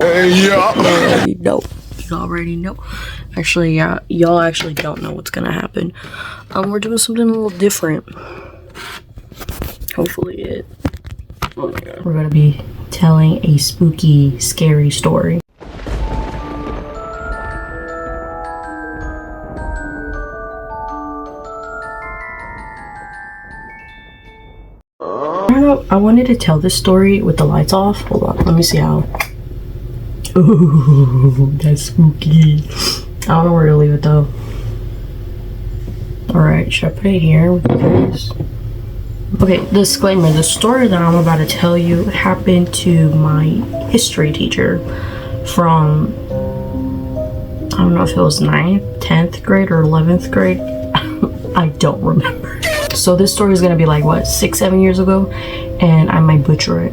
Yeah. You already know. Actually, yeah, y'all actually don't know what's gonna happen. We're doing something a little different. Hopefully oh my god. We're gonna be telling a spooky, scary story. I wanted to tell this story with the lights off. Hold on, let me see how. Ooh, that's spooky. I don't know where to leave it though. Alright, should I put it here with you guys? Okay, disclaimer, the story that I'm about to tell you happened to my history teacher from, I don't know if it was 9th, 10th grade or 11th grade. I don't remember. So this story is gonna be like, what, 6-7 years ago? And I might butcher it.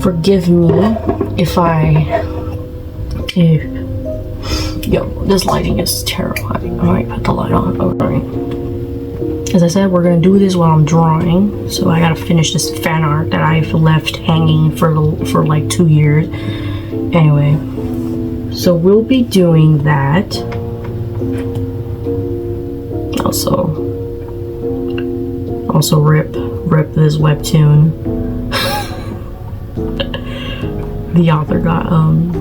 Forgive me if yo, this lighting is terrifying. I might put the light on. Okay. As I said, we're gonna do this while I'm drawing. So I gotta finish this fan art that I've left hanging for like 2 years. Anyway, so we'll be doing that. Also rip this webtoon. The author got I don't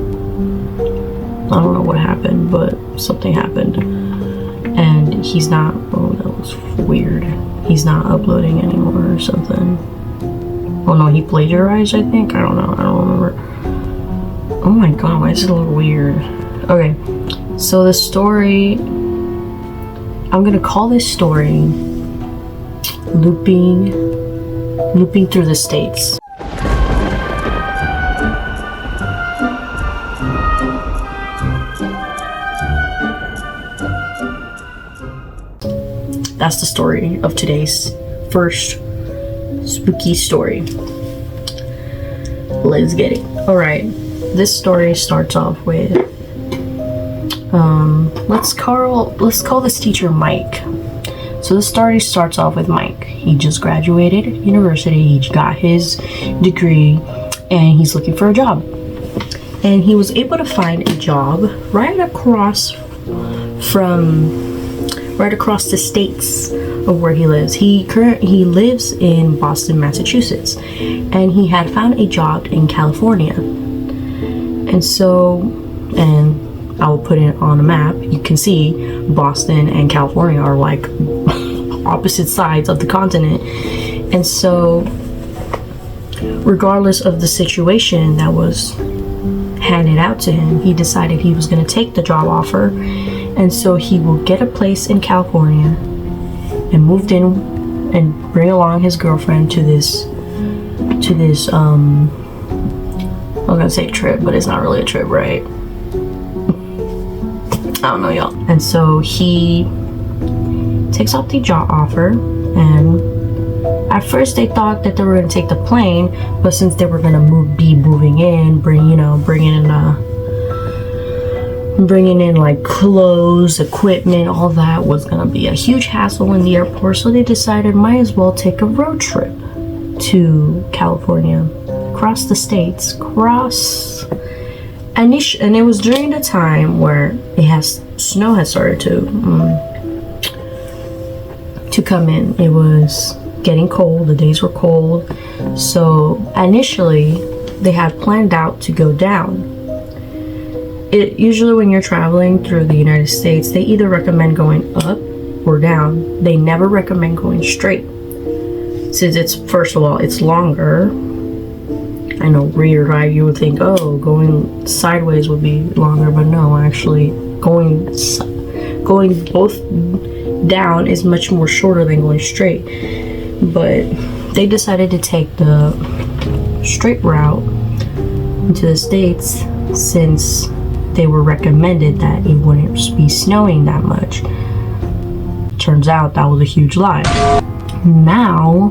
know what happened, but something happened, and he's not. Oh, that was weird. He's not uploading anymore or something. Oh no, he plagiarized, I think. I don't know. I don't remember. Oh my god, why is it a little weird? Okay, so the story. I'm gonna call this story looping through the states. That's the story of today's first spooky story. Let's get it. Alright, this story starts off with let's call this teacher Mike. So the story starts off with Mike. He just graduated university, he got his degree, and he's looking for a job. And he was able to find a job right across the states of where he lives. He lives in Boston, Massachusetts, and he had found a job in California. And I will put it on a map. You can see Boston and California are like opposite sides of the continent. And so regardless of the situation that was handed out to him, he decided he was going to take the job offer. And so he will get a place in California and moved in and bring along his girlfriend to this I'm gonna say trip, but it's not really a trip, right? I don't know, y'all. And so he takes up the job offer, and at first they thought that they were gonna take the plane, but since they were gonna be moving in, bringing in like clothes, equipment, all that was gonna be a huge hassle in the airport. So they decided might as well take a road trip to California, across the states, and it was during the time where snow had started to come in. It was getting cold, the days were cold. So initially they had planned out to go down. Usually when you're traveling through the United States, they either recommend going up or down. They never recommend going straight. Since first of all, it's longer. I know, weird, right? You would think, oh, going sideways would be longer, but no, actually, going both down is much more shorter than going straight. But they decided to take the straight route into the States since they were recommended that it wouldn't be snowing that much. Turns out that was a huge lie. Now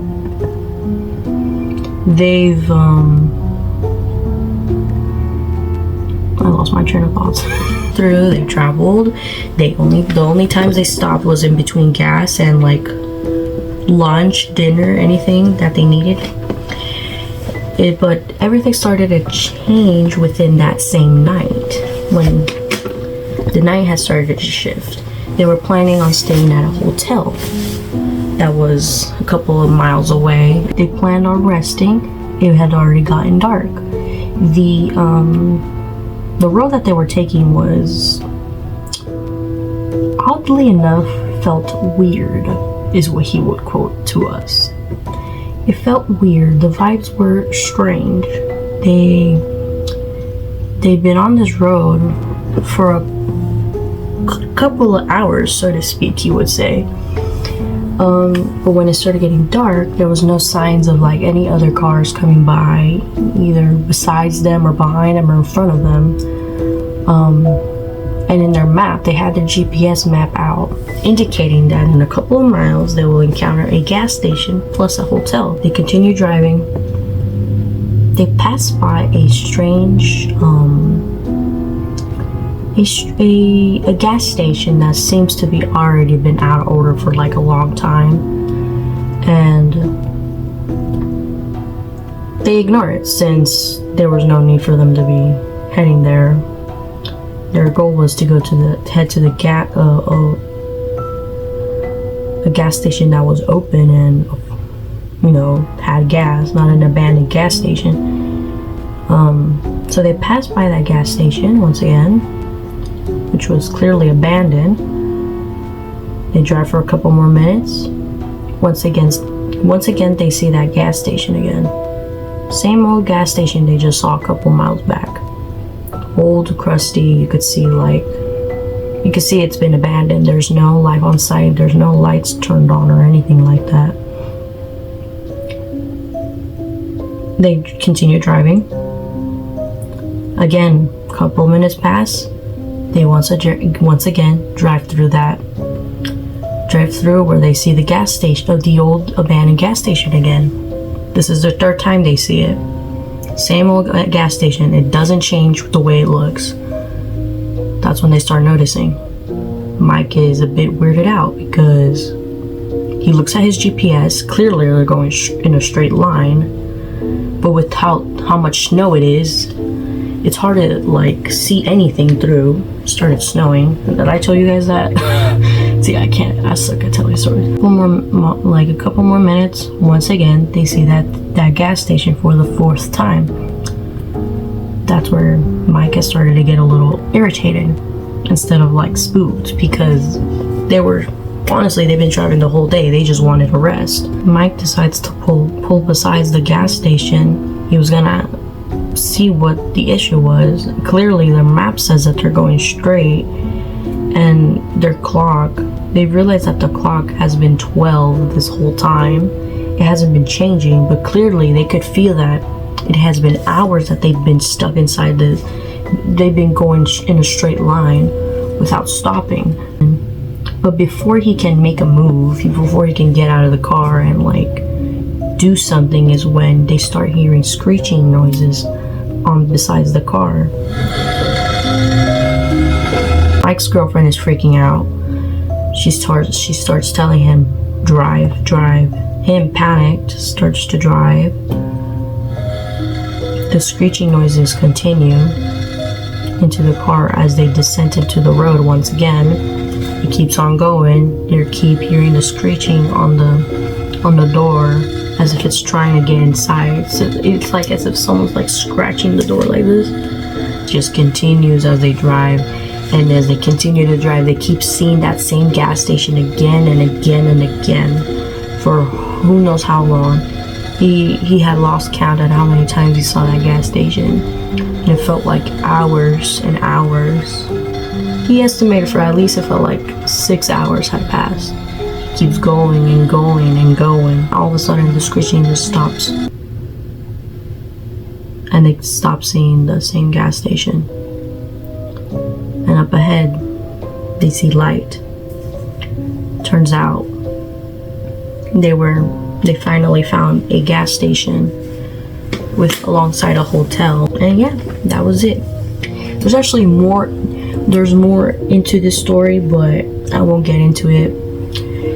they've I lost my train of thoughts. They've traveled. The only times they stopped was in between gas and like lunch, dinner, anything that they needed. But everything started to change within that same night when the night had started to shift. They were planning on staying at a hotel that was a couple of miles away. They planned on resting. It had already gotten dark. The road that they were taking was, oddly enough, felt weird, is what he would quote to us. It felt weird. The vibes were strange. They'd been on this road for a couple of hours, so to speak, he would say. But when it started getting dark, there was no signs of like any other cars coming by, either besides them or behind them or in front of them. And in their map, they had their GPS map out, indicating that in a couple of miles they will encounter a gas station plus a hotel. They continue driving. They pass by a strange, a gas station that seems to be already been out of order for like a long time, and they ignore it since there was no need for them to be heading there. Their goal was to head to the a gas station that was open and, you know, had gas, not an abandoned gas station. So they passed by that gas station once again, which was clearly abandoned. They drive for a couple more minutes. Once again they see that gas station again. Same old gas station they just saw a couple miles back. Old, crusty. You could see it's been abandoned. There's no life on site. There's no lights turned on or anything like that. They continue driving. Again, a couple minutes pass. They once again drive through where they see the gas station of the old abandoned gas station again. This is the third time they see it. Same old gas station. It doesn't change the way it looks. That's when they start noticing. Mike is a bit weirded out because he looks at his GPS. Clearly they're going in a straight line, but with how much snow it is, it's hard to like see anything through. It started snowing. Did I tell you guys that? See, I suck at telling stories. A couple more minutes. Once again, they see that gas station for the fourth time. That's where Mike has started to get a little irritated instead of like spooked, because they've been driving the whole day. They just wanted to rest. Mike decides to pull besides the gas station. He was gonna see what the issue was. Clearly their map says that they're going straight, and their clock, they realize that the clock has been 12 this whole time. It hasn't been changing, but clearly they could feel that it has been hours that they've been stuck inside they've been going in a straight line without stopping. But before he can make a move, before he can get out of the car and like do something, is when they start hearing screeching noises besides the car. Mike's girlfriend is freaking out. She starts telling him, drive. Him, panicked, starts to drive. The screeching noises continue into the car as they descend into the road once again. It keeps on going. They keep hearing the screeching on the door, as if it's trying to get inside. So it's like as if someone's like scratching the door like this. It just continues as they drive. And as they continue to drive, they keep seeing that same gas station again and again and again for who knows how long. He had lost count at how many times he saw that gas station, and it felt like hours and hours. He estimated for at least it felt like 6 hours had passed. It keeps going and going and going. All of a sudden the screeching just stops, and they stop seeing the same gas station. And up ahead, they see light. Turns out, they finally found a gas station alongside a hotel. And yeah, that was it. There's more into this story, but I won't get into it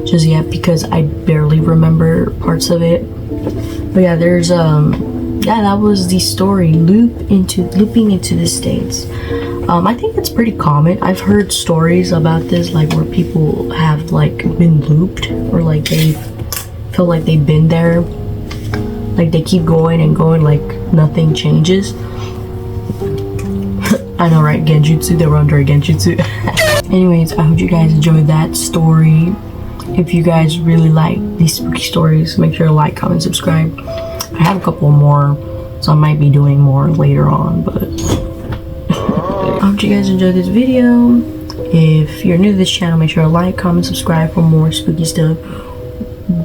just yet because I barely remember parts of it. But yeah, there's yeah, that was the story, looping into the States. I think it's pretty common. I've heard stories about this, like where people have like been looped, or like they feel like they've been there, like they keep going and going, like nothing changes. I know, right? Genjutsu, they were under a Genjutsu. Anyways, I hope you guys enjoyed that story. If you guys really like these spooky stories, make sure to like, comment, subscribe. I have a couple more, so I might be doing more later on, but I hope you guys enjoyed this video. If you're new to this channel, make sure to like, comment, subscribe for more spooky stuff.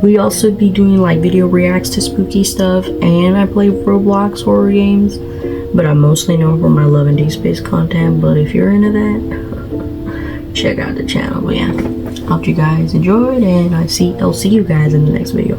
We also be doing like video reacts to spooky stuff, and I play Roblox horror games, but I'm mostly known for my love and deep space content. But if you're into that, check out the channel. But yeah, hope you guys enjoyed, and I'll see you guys in the next video.